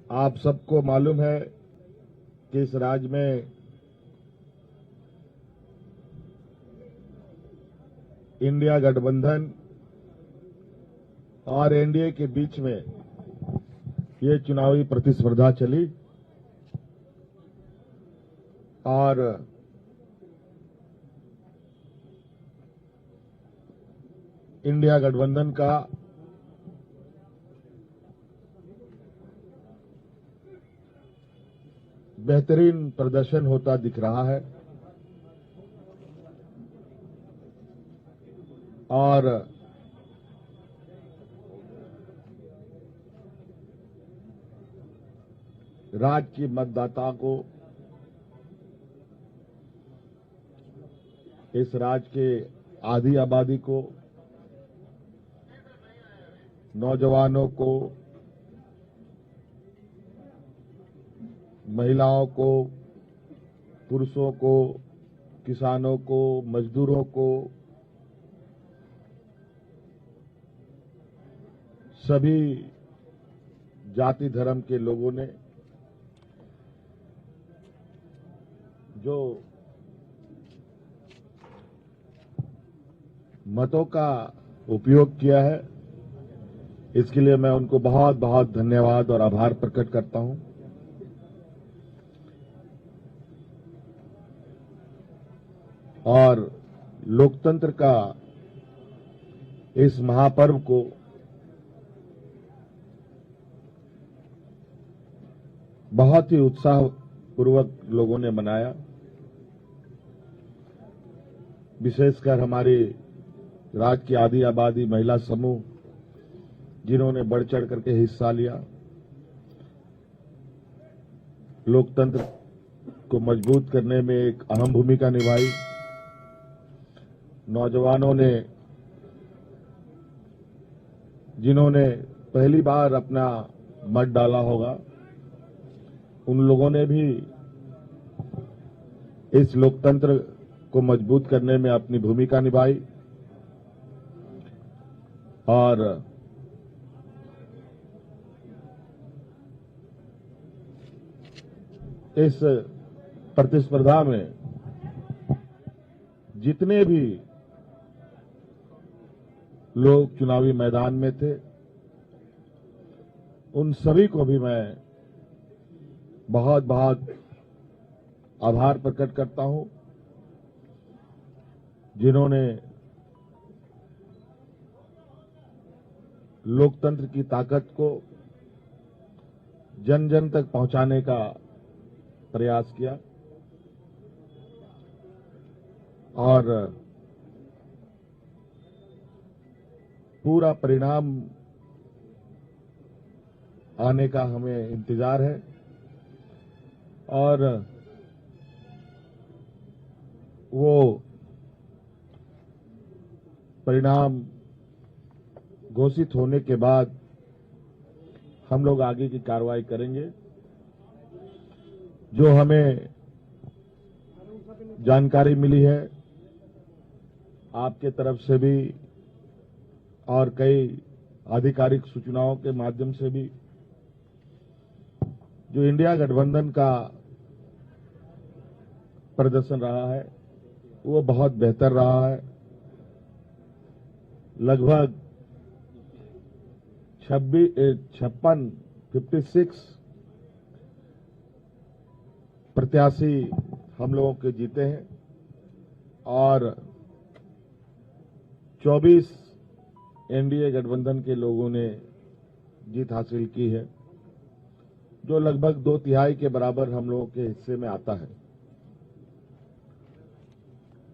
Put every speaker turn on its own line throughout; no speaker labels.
आप सबको मालूम है कि इस राज्य में इंडिया गठबंधन और एनडीए के बीच में ये चुनावी प्रतिस्पर्धा चली और इंडिया गठबंधन का बेहतरीन प्रदर्शन होता दिख रहा है और राज्य की मतदाता को इस राज्य के आधी आबादी को, नौजवानों को, महिलाओं को, पुरुषों को, किसानों को, मजदूरों को, सभी जाति धर्म के लोगों ने जो मतों का उपयोग किया है, इसके लिए मैं उनको बहुत बहुत धन्यवाद और आभार प्रकट करता हूं। और लोकतंत्र का इस महापर्व को बहुत ही उत्साहपूर्वक लोगों ने मनाया। विशेषकर हमारी राज्य की आधी आबादी महिला समूह जिन्होंने बढ़ चढ़ करके हिस्सा लिया, लोकतंत्र को मजबूत करने में एक अहम भूमिका निभाई। नौजवानों ने, जिन्होंने पहली बार अपना मत डाला होगा, उन लोगों ने भी इस लोकतंत्र को मजबूत करने में अपनी भूमिका निभाई और इस प्रतिस्पर्धा में जितने भी लोग चुनावी मैदान में थे, उन सभी को भी मैं बहुत बहुत आभार प्रकट करता हूं, जिन्होंने लोकतंत्र की ताकत को जन जन तक पहुंचाने का प्रयास किया और पूरा परिणाम आने का हमें इंतजार है और वो परिणाम घोषित होने के बाद हम लोग आगे की कार्रवाई करेंगे। जो हमें जानकारी मिली है आपके तरफ से भी और कई आधिकारिक सूचनाओं के माध्यम से भी, जो इंडिया गठबंधन का प्रदर्शन रहा है वो बहुत बेहतर रहा है। लगभग 56 प्रत्याशी हम लोगों के जीते हैं और 24 एनडीए गठबंधन के लोगों ने जीत हासिल की है, जो लगभग 2/3 के बराबर हम लोगों के हिस्से में आता है।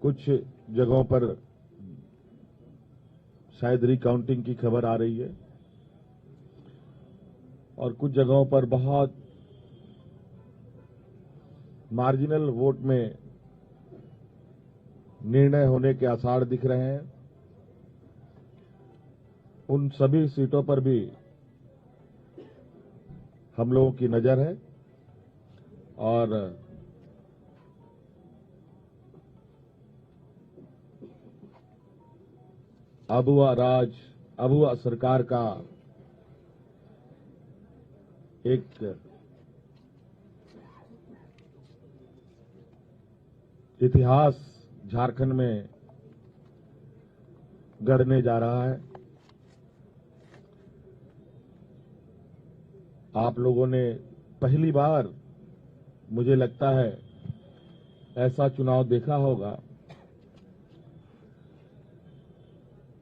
कुछ जगहों पर शायद रिकाउंटिंग की खबर आ रही है और कुछ जगहों पर बहुत मार्जिनल वोट में निर्णय होने के आसार दिख रहे हैं। उन सभी सीटों पर भी हम लोगों की नजर है और अबुआ सरकार का एक इतिहास झारखंड में गढ़ने जा रहा है। आप लोगों ने पहली बार, मुझे लगता है, ऐसा चुनाव देखा होगा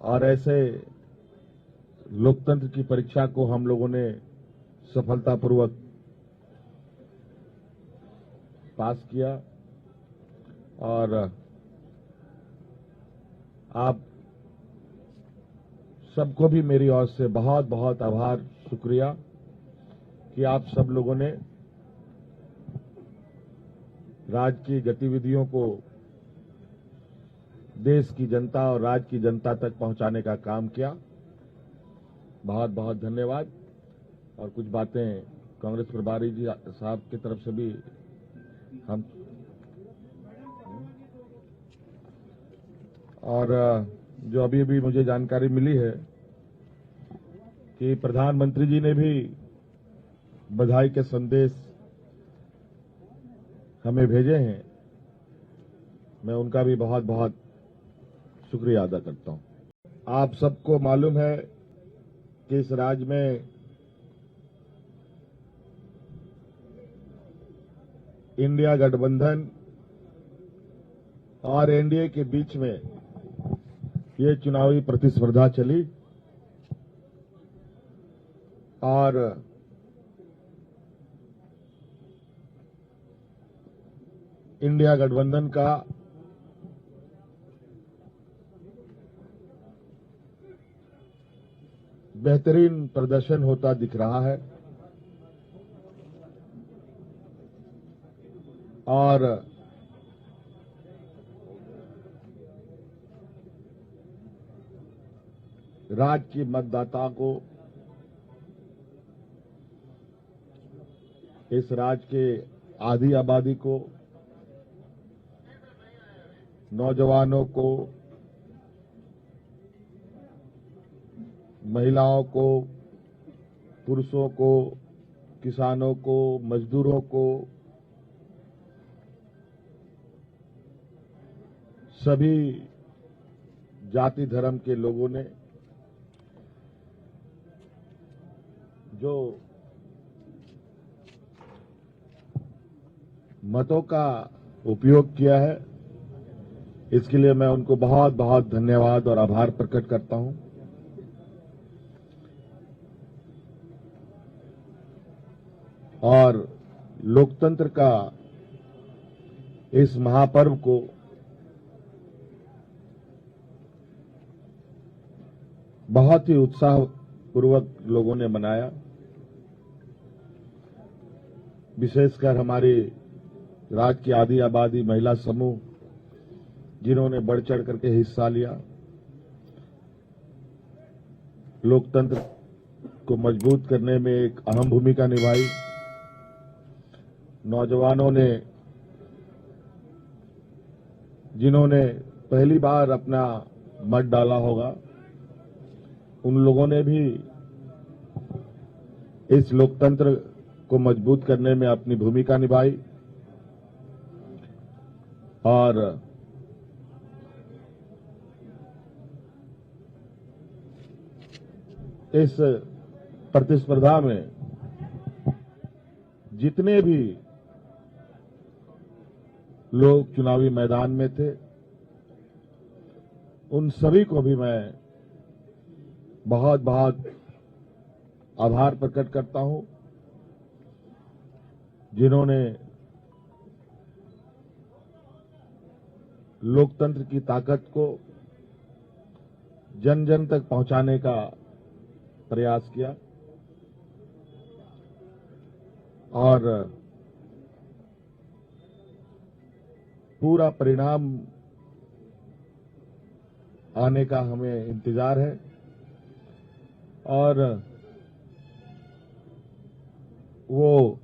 और ऐसे लोकतंत्र की परीक्षा को हम लोगों ने सफलतापूर्वक पास किया। और आप सबको भी मेरी ओर से बहुत बहुत आभार, शुक्रिया कि आप सब लोगों ने राज्य की गतिविधियों को देश की जनता और राज्य की जनता तक पहुंचाने का काम किया। बहुत बहुत धन्यवाद। और कुछ बातें कांग्रेस प्रभारी जी साहब की तरफ से भी हम और जो अभी अभी मुझे जानकारी मिली है कि प्रधानमंत्री जी ने भी बधाई के संदेश हमें भेजे हैं। मैं उनका भी बहुत बहुत शुक्रिया अदा करता हूं। आप सबको मालूम है कि इस राज्य में इंडिया गठबंधन और एनडीए के बीच में ये चुनावी प्रतिस्पर्धा चली और इंडिया गठबंधन का बेहतरीन प्रदर्शन होता दिख रहा है और राज्य की मतदाता को, इस राज्य के आधी आबादी को, नौजवानों को, महिलाओं को, पुरुषों को, किसानों को, मजदूरों को, सभी जाति धर्म के लोगों ने जो मतों का उपयोग किया है, इसके लिए मैं उनको बहुत बहुत धन्यवाद और आभार प्रकट करता हूं। और लोकतंत्र का इस महापर्व को बहुत ही उत्साहपूर्वक लोगों ने मनाया। विशेषकर हमारी राज्य की आधी आबादी महिला समूह, जिन्होंने बढ़ चढ़ करके हिस्सा लिया, लोकतंत्र को मजबूत करने में एक अहम भूमिका निभाई। नौजवानों ने, जिन्होंने पहली बार अपना मत डाला होगा, उन लोगों ने भी इस लोकतंत्र को मजबूत करने में अपनी भूमिका निभाई। और इस प्रतिस्पर्धा में जितने भी लोग चुनावी मैदान में थे, उन सभी को भी मैं बहुत बहुत आभार प्रकट करता हूं, जिन्होंने लोकतंत्र की ताकत को जन जन तक पहुंचाने का प्रयास किया। और पूरा परिणाम आने का हमें इंतजार है और वो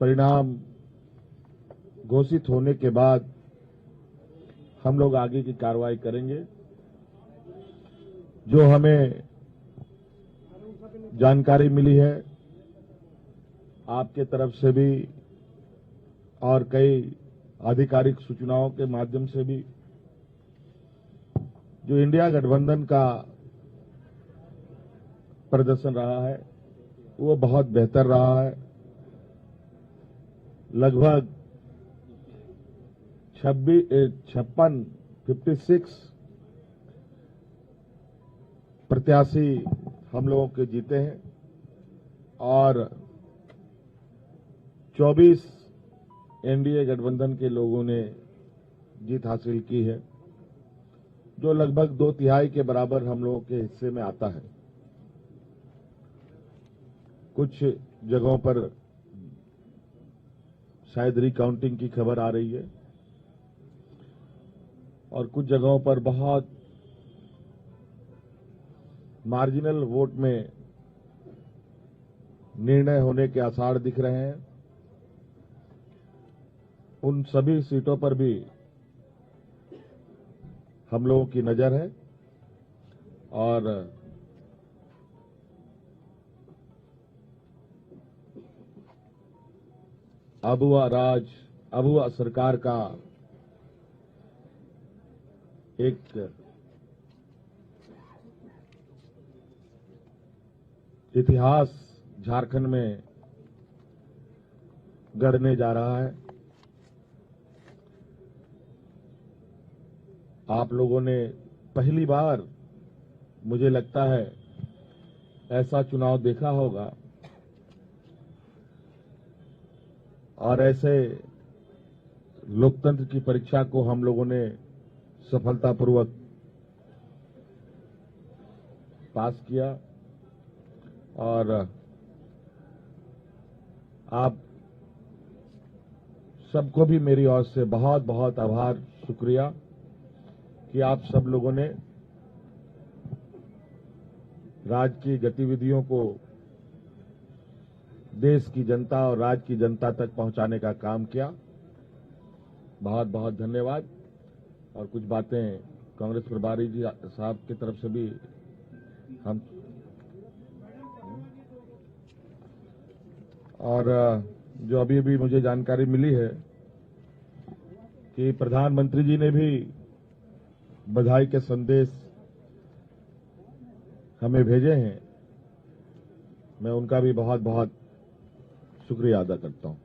परिणाम घोषित होने के बाद हम लोग आगे की कार्रवाई करेंगे। जो हमें जानकारी मिली है, आपके तरफ से भी और कई आधिकारिक सूचनाओं के माध्यम से भी, जो इंडिया गठबंधन का प्रदर्शन रहा है वो बहुत बेहतर रहा है। लगभग 56 प्रत्याशी हम लोगों के जीते हैं और 24 एनडीए गठबंधन के लोगों ने जीत हासिल की है, जो लगभग 2/3 के बराबर हम लोगों के हिस्से में आता है। कुछ जगहों पर शायद रिकाउंटिंग की खबर आ रही है और कुछ जगहों पर बहुत मार्जिनल वोट में निर्णय होने के आसार दिख रहे हैं। उन सभी सीटों पर भी हम लोगों की नजर है और अब हुआ सरकार का एक इतिहास झारखंड में गढ़ने जा रहा है। आप लोगों ने पहली बार, मुझे लगता है, ऐसा चुनाव देखा होगा और ऐसे लोकतंत्र की परीक्षा को हम लोगों ने सफलतापूर्वक पास किया और आप सबको भी मेरी ओर से बहुत बहुत आभार, शुक्रिया कि आप सब लोगों ने राज्य की गतिविधियों को देश की जनता और राज्य की जनता तक पहुंचाने का काम किया। बहुत बहुत धन्यवाद। और कुछ बातें कांग्रेस प्रभारी जी साहब की तरफ से भी हम और जो अभी अभी मुझे जानकारी मिली है कि प्रधानमंत्री जी ने भी बधाई के संदेश हमें भेजे हैं। मैं उनका भी बहुत बहुत शुक्रिया अदा करता हूं।